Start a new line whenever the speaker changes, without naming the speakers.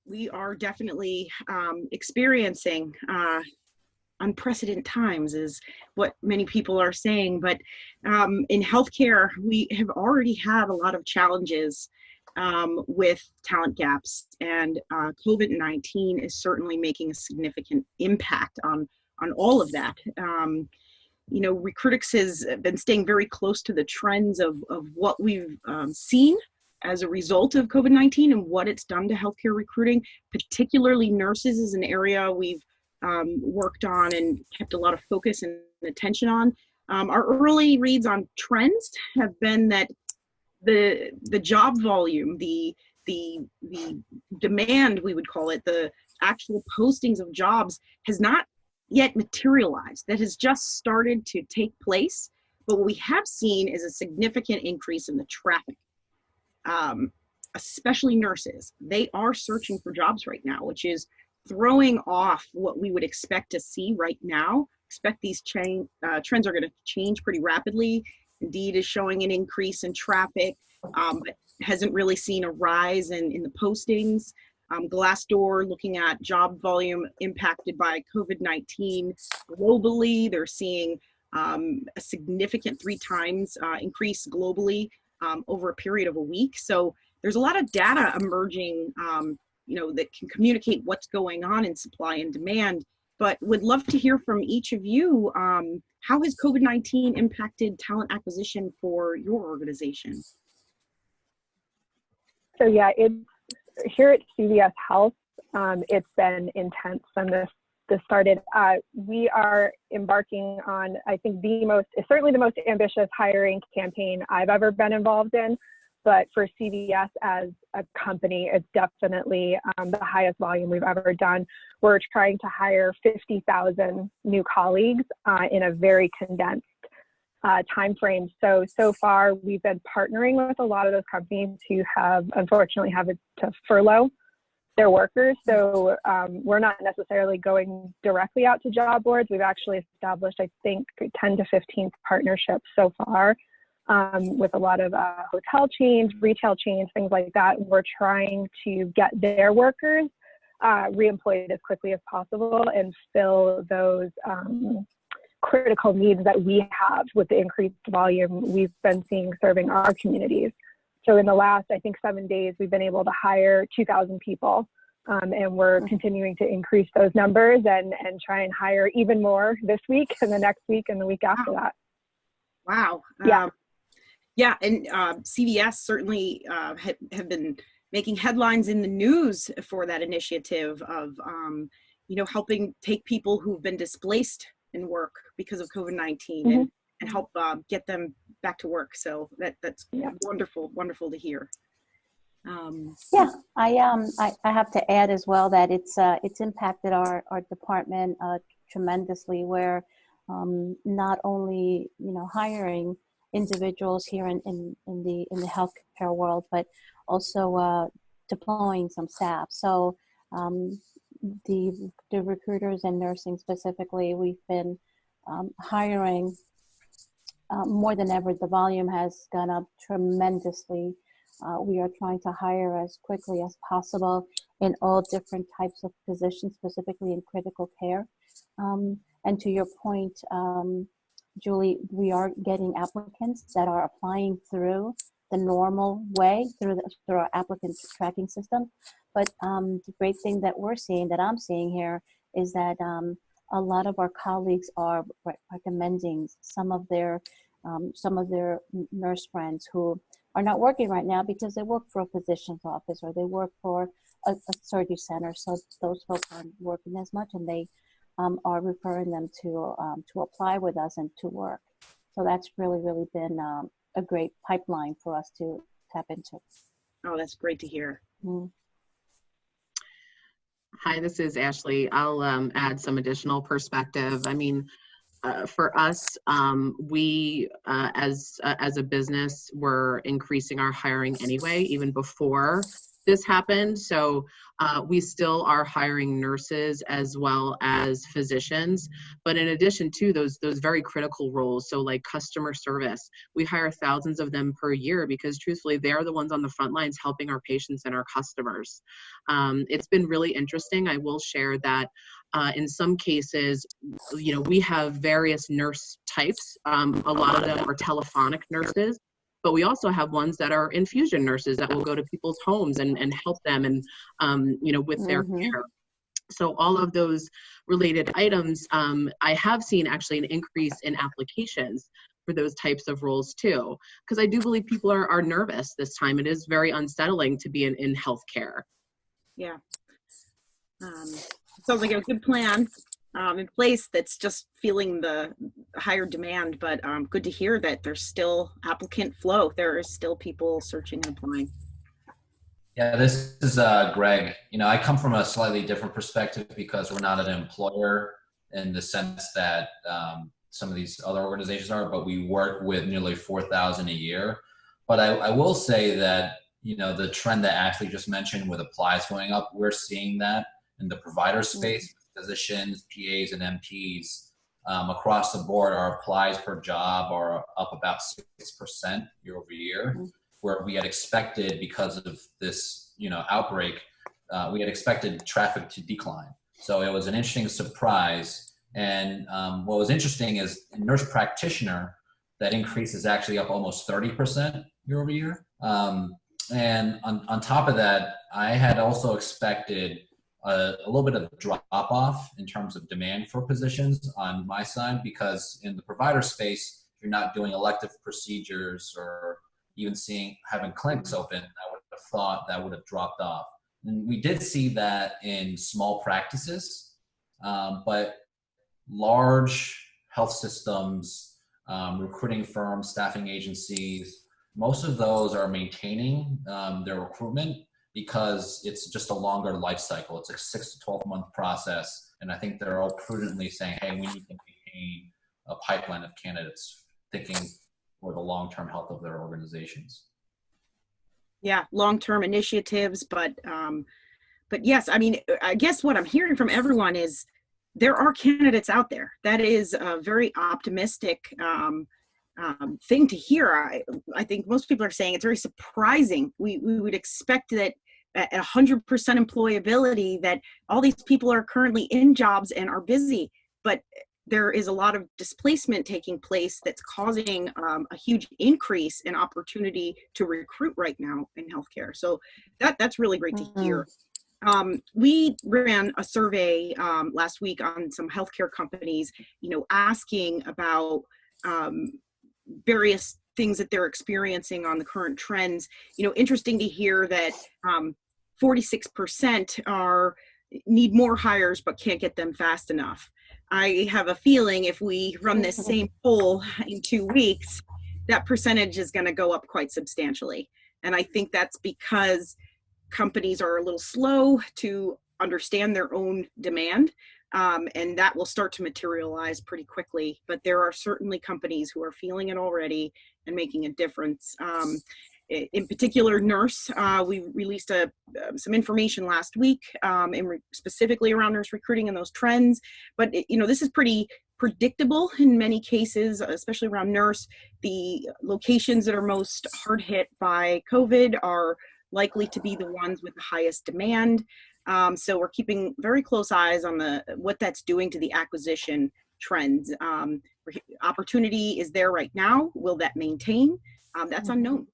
we are definitely experiencing unprecedented times, is what many people are saying. But in healthcare, we have already had a lot of challenges with talent gaps, and COVID-19 is certainly making a significant impact on all of that. You know, Recruitics has been staying very close to the trends of what we've seen as a result of COVID-19 and what it's done to healthcare recruiting. Particularly nurses is an area we've worked on and kept a lot of focus and attention on. Our early reads on trends have been that the job volume, the demand, we would call it, the actual postings of jobs has not yet materialized. That has just started to take place. But what we have seen is a significant increase in the traffic, especially nurses. They are searching for jobs right now, which is throwing off what we would expect to see right now. Expect these trends are going to change pretty rapidly. Indeed is showing an increase in traffic, but hasn't really seen a rise in the postings. Glassdoor, looking at job volume impacted by COVID-19 globally, they're seeing a significant 3 times increase globally over a period of a week. So there's a lot of data emerging, you know, that can communicate what's going on in supply and demand. But would love to hear from each of you. How has COVID-19 impacted talent acquisition for your organization?
So yeah, here at CVS Health, it's been intense from this started. We are embarking on, I think, certainly the most ambitious hiring campaign I've ever been involved in. But for CVS as a company, it's definitely the highest volume we've ever done. We're trying to hire 50,000 new colleagues in a very condensed time frame. So far, we've been partnering with a lot of those companies who have unfortunately had to furlough their workers. So we're not necessarily going directly out to job boards. We've actually established, I think, 10 to 15 partnerships so far with a lot of hotel chains, retail chains, things like that. We're trying to get their workers reemployed as quickly as possible and fill those critical needs that we have with the increased volume we've been seeing serving our communities. So in the last, I think, 7 days, we've been able to hire 2,000 people, and we're continuing to increase those numbers and try and hire even more this week and the next week and the week after that.
Wow. Yeah, and CVS certainly have been making headlines in the news for that initiative of, you know, helping take people who've been displaced in work because of COVID-19 and help get them back to work. So that's wonderful to hear.
Yeah, I have to add as well that it's impacted our department tremendously, where not only, you know, hiring individuals here in the healthcare world, but also deploying some staff. So the recruiters and nursing specifically, we've been hiring more than ever. The volume has gone up tremendously. We are trying to hire as quickly as possible in all different types of positions, specifically in critical care. And to your point, Julie, we are getting applicants that are applying through the normal way, through our applicant tracking system. But the great thing that I'm seeing here is that a lot of our colleagues are recommending some of their nurse friends who are not working right now because they work for a physician's office or they work for a surgery center. So those folks aren't working as much, and they are referring them to apply with us and to work. So that's really been a great pipeline for us to tap into.
Oh, that's great to hear.
Hi, this is Ashley. I'll add some additional perspective. I mean, for us, we as a business, we're increasing our hiring anyway, even before this happened. So we still are hiring nurses as well as physicians. But in addition to those very critical roles, so like customer service, we hire thousands of them per year because truthfully, they're the ones on the front lines helping our patients and our customers. It's been really interesting. I will share that in some cases, we have various nurse types. A lot of them are telephonic nurses, but we also have ones that are infusion nurses that will go to people's homes and help them and, with their care. So all of those related items, I have seen actually an increase in applications for those types of roles too, because I do believe people are nervous this time. It is very unsettling to be in healthcare.
Yeah. Sounds like a good plan in place that's just feeling the higher demand, but good to hear that there's still applicant flow. There is still people searching and applying.
Yeah, this is Greg. I come from a slightly different perspective because we're not an employer in the sense that some of these other organizations are, but we work with nearly 4,000 a year. But I will say that, the trend that Ashley just mentioned with applies going up, we're seeing that in the provider space, physicians, PAs, and MPs. Across the board, our applies per job are up about 6% year over year, where we had expected, because of this, outbreak, we had expected traffic to decline. So it was an interesting surprise. And what was interesting is in nurse practitioner, that increase is actually up almost 30% year over year. And on top of that, I had also expected a little bit of drop off in terms of demand for positions on my side, because in the provider space, you're not doing elective procedures or even having clinics open. I would have thought that would have dropped off. And we did see that in small practices, but large health systems, recruiting firms, staffing agencies, most of those are maintaining their recruitment because it's just a longer life cycle. It's a 6 to 12 month process. And I think they're all prudently saying, hey, we need to maintain a pipeline of candidates, thinking for the long-term health of their organizations.
Yeah, long-term initiatives, but yes, I mean, I guess what I'm hearing from everyone is there are candidates out there. That is a very optimistic thing to hear. I think most people are saying it's very surprising. We would expect that at 100% employability that all these people are currently in jobs and are busy, but there is a lot of displacement taking place that's causing a huge increase in opportunity to recruit right now in healthcare. So that's really great to hear. We ran a survey last week on some healthcare companies, asking about various things that they're experiencing on the current trends. Interesting to hear that 46% need more hires but can't get them fast enough. I have a feeling if we run this same poll in 2 weeks, that percentage is going to go up quite substantially. And I think that's because companies are a little slow to understand their own demand, and that will start to materialize pretty quickly. But there are certainly companies who are feeling it already and making a difference. In particular, nurse, we released some information last week, specifically around nurse recruiting and those trends. But this is pretty predictable in many cases, especially around nurse. The locations that are most hard hit by COVID are likely to be the ones with the highest demand. So we're keeping very close eyes on what that's doing to the acquisition trends. Opportunity is there right now. Will that maintain? That's unknown.